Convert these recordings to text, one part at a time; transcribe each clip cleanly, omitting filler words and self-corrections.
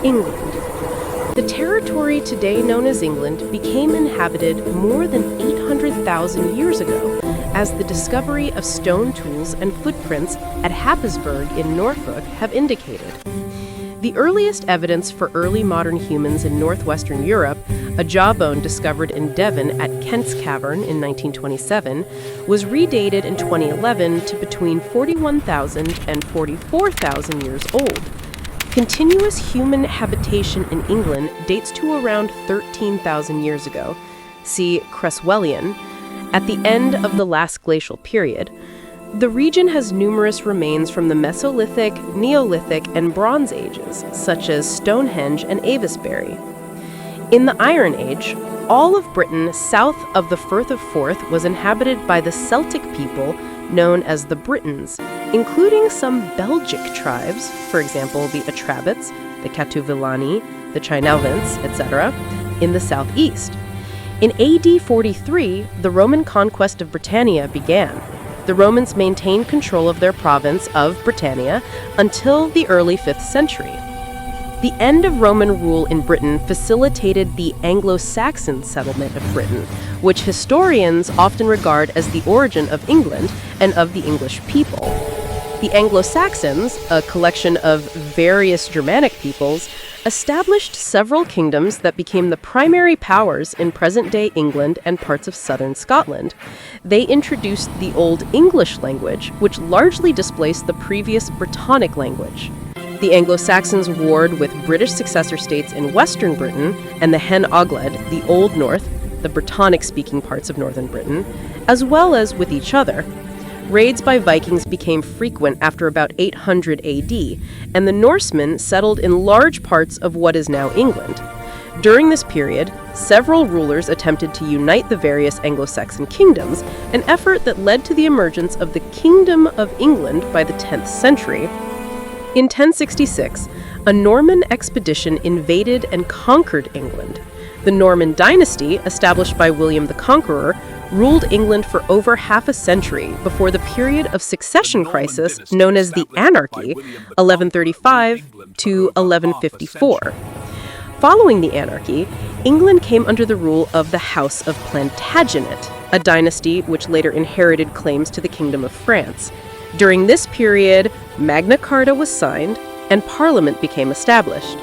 England. The territory today known as England became inhabited more than 800,000 years ago, as the discovery of stone tools and footprints at Happisburgh in Norfolk have indicated. The earliest evidence for early modern humans in northwestern Europe, a jawbone discovered in Devon at Kent's Cavern in 1927, was redated in 2011 to between 41,000 and 44,000 years old. Continuous human habitation in England dates to around 13,000 years ago, see Creswellian, at the end of the last glacial period. The region has numerous remains from the Mesolithic, Neolithic, and Bronze Ages, such as Stonehenge and Avesbury. In the Iron Age, all of Britain south of the Firth of Forth was inhabited by the Celtic people known as the Britons, including some Belgic tribes, for example, the Atrabits, the Catuvillani, the Chinalvants, etc., in the southeast. In AD 43, the Roman conquest of Britannia began. The Romans maintained control of their province of Britannia until the early 5th century. The end of Roman rule in Britain facilitated the Anglo-Saxon settlement of Britain, which historians often regard as the origin of England and of the English people. The Anglo-Saxons, a collection of various Germanic peoples, established several kingdoms that became the primary powers in present-day England and parts of southern Scotland. They introduced the Old English language, which largely displaced the previous Brittonic language. The Anglo-Saxons warred with British successor states in western Britain and the Hen Ogledd, the Old North, the Brittonic-speaking parts of northern Britain, as well as with each other. Raids by Vikings became frequent after about 800 AD, and the Norsemen settled in large parts of what is now England. During this period, several rulers attempted to unite the various Anglo-Saxon kingdoms, an effort that led to the emergence of the Kingdom of England by the 10th century. In 1066, a Norman expedition invaded and conquered England. The Norman dynasty, established by William the Conqueror, ruled England for over half a century before the period of succession crisis known as the Anarchy, 1135 to 1154. Following the Anarchy, England came under the rule of the House of Plantagenet, a dynasty which later inherited claims to the Kingdom of France. During this period, Magna Carta was signed and Parliament became established.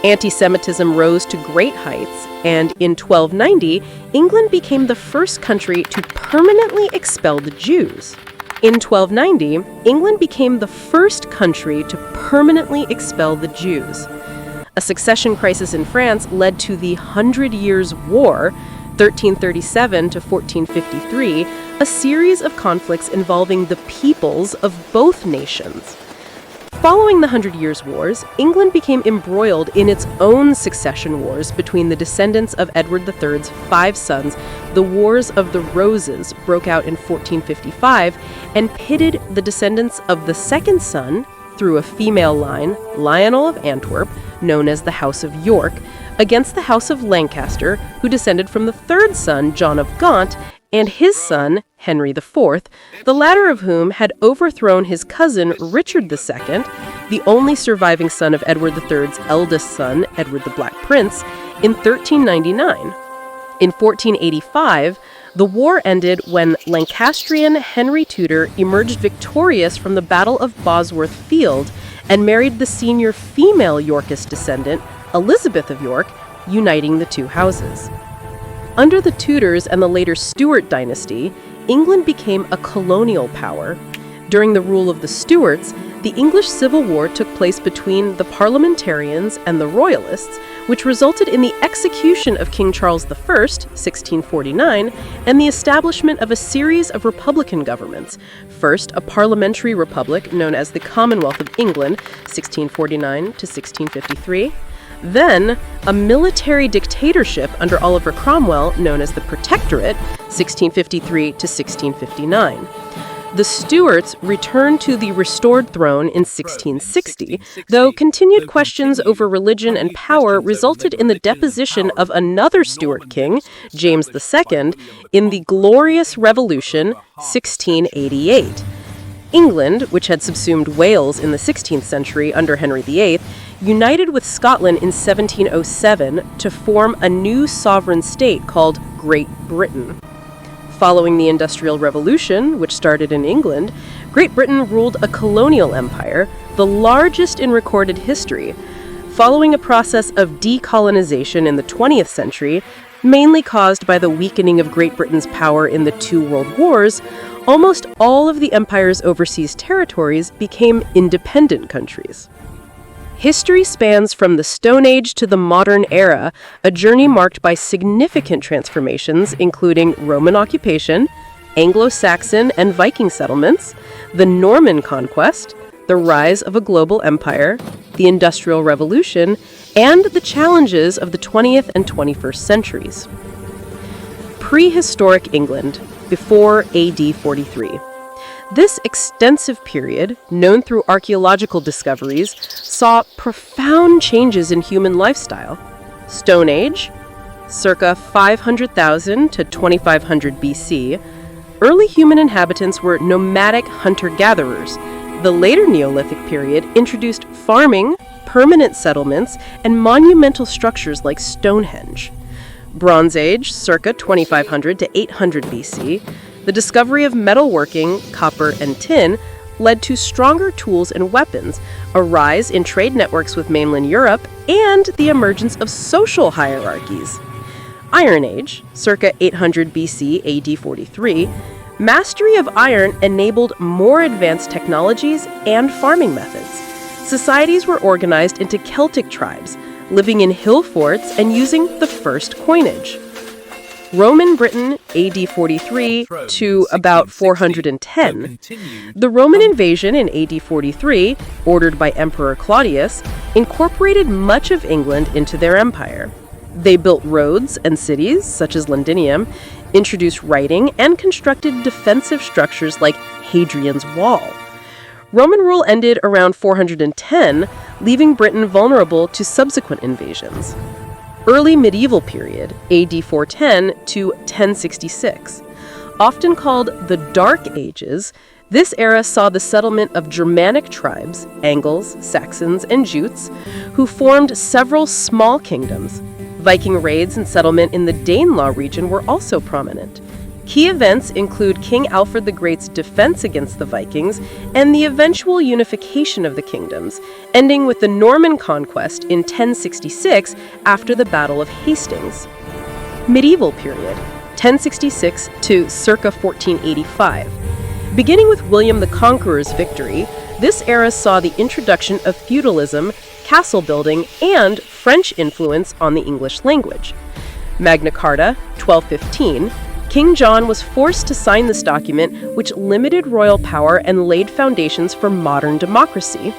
Anti-Semitism rose to great heights, and in 1290, England became the first country to permanently expel the Jews. In 1290, England became the first country to permanently expel the Jews. A succession crisis in France led to the 100 Years' War, 1337 to 1453, a series of conflicts involving the peoples of both nations. Following the 100 Years' Wars, England became embroiled in its own succession wars between the descendants of Edward III's 5 sons. The Wars of the Roses broke out in 1455 and pitted the descendants of the second son, through a female line, Lionel of Antwerp, known as the House of York, against the House of Lancaster, who descended from the third son, John of Gaunt, and his son, Henry IV, the latter of whom had overthrown his cousin, Richard II, the only surviving son of Edward III's eldest son, Edward the Black Prince, in 1399. In 1485, the war ended when Lancastrian Henry Tudor emerged victorious from the Battle of Bosworth Field and married the senior female Yorkist descendant, Elizabeth of York, uniting the two houses. Under the Tudors and the later Stuart dynasty, England became a colonial power. During the rule of the Stuarts, the English Civil War took place between the parliamentarians and the royalists, which resulted in the execution of King Charles I, 1649, and the establishment of a series of republican governments. First, a parliamentary republic known as the Commonwealth of England, 1649 to 1653. Then, a military dictatorship under Oliver Cromwell known as the Protectorate, 1653 to 1659. The Stuarts returned to the restored throne in 1660, though continued questions over religion and power resulted in the deposition of another Stuart king, James II, in the Glorious Revolution, 1688. England, which had subsumed Wales in the 16th century under Henry VIII, united with Scotland in 1707 to form a new sovereign state called Great Britain. Following the Industrial Revolution, which started in England, Great Britain ruled a colonial empire, the largest in recorded history. Following a process of decolonization in the 20th century, mainly caused by the weakening of Great Britain's power in the two world wars, almost all of the empire's overseas territories became independent countries. History spans from the Stone Age to the modern era, a journey marked by significant transformations, including Roman occupation, Anglo-Saxon and Viking settlements, the Norman conquest, the rise of a global empire, the Industrial Revolution, and the challenges of the 20th and 21st centuries. Prehistoric England, before AD 43. This extensive period, known through archaeological discoveries, saw profound changes in human lifestyle. Stone Age, circa 500,000 to 2500 BC, early human inhabitants were nomadic hunter-gatherers. The later Neolithic period introduced farming, permanent settlements, and monumental structures like Stonehenge. Bronze Age, circa 2500 to 800 BC, the discovery of metalworking, copper, and tin led to stronger tools and weapons, a rise in trade networks with mainland Europe, and the emergence of social hierarchies. Iron Age, circa 800 BC AD 43, mastery of iron enabled more advanced technologies and farming methods. Societies were organized into Celtic tribes, living in hill forts and using the first coinage. Roman Britain, AD 43 to about 410. The Roman invasion in AD 43, ordered by Emperor Claudius, incorporated much of England into their empire. They built roads and cities, such as Londinium, introduced writing, and constructed defensive structures like Hadrian's Wall. Roman rule ended around 410, leaving Britain vulnerable to subsequent invasions. Early medieval period, AD 410 to 1066. Often called the Dark Ages, this era saw the settlement of Germanic tribes, Angles, Saxons, and Jutes, who formed several small kingdoms. Viking raids and settlement in the Danelaw region were also prominent. Key events include King Alfred the Great's defense against the Vikings and the eventual unification of the kingdoms, ending with the Norman conquest in 1066 after the Battle of Hastings. Medieval period, 1066 to circa 1485. Beginning with William the Conqueror's victory, this era saw the introduction of feudalism, castle building, and French influence on the English language. Magna Carta, 1215. King John was forced to sign this document, which limited royal power and laid foundations for modern democracy.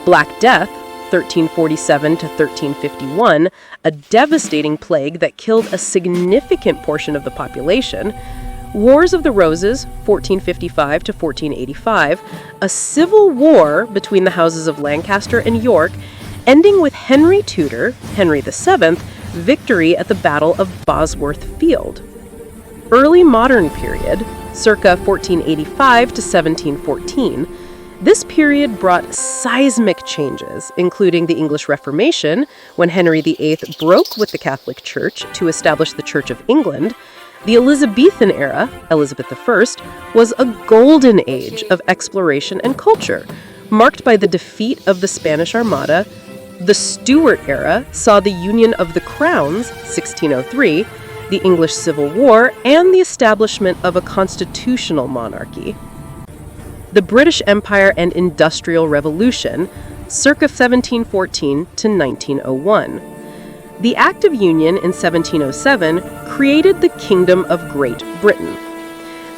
Black Death, 1347 to 1351, a devastating plague that killed a significant portion of the population. Wars of the Roses, 1455 to 1485, a civil war between the houses of Lancaster and York, ending with Henry Tudor, Henry VII, victory at the Battle of Bosworth Field. Early modern period, circa 1485 to 1714, this period brought seismic changes, including the English Reformation, when Henry VIII broke with the Catholic Church to establish the Church of England. The Elizabethan era, Elizabeth I, was a golden age of exploration and culture, marked by the defeat of the Spanish Armada. The Stuart era saw the union of the crowns, 1603, the English Civil War, and the establishment of a constitutional monarchy. The British Empire and Industrial Revolution, circa 1714 to 1901. The Act of Union in 1707 created the Kingdom of Great Britain.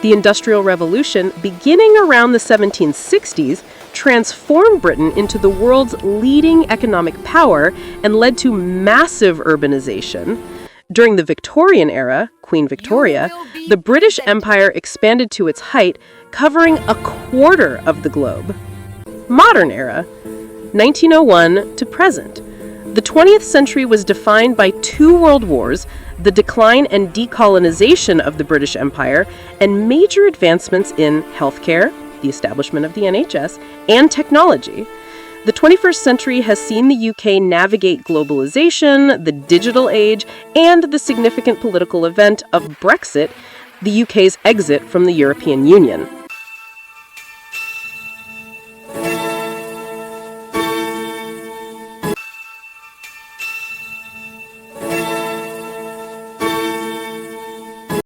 The Industrial Revolution, beginning around the 1760s, transformed Britain into the world's leading economic power and led to massive urbanization. During the Victorian era, Queen Victoria, the British Empire expanded to its height, covering a quarter of the globe. Modern era, 1901 to present. The 20th century was defined by two world wars, the decline and decolonization of the British Empire, and major advancements in healthcare, the establishment of the NHS, and technology. The 21st century has seen the UK navigate globalization, the digital age, and the significant political event of Brexit, the UK's exit from the European Union.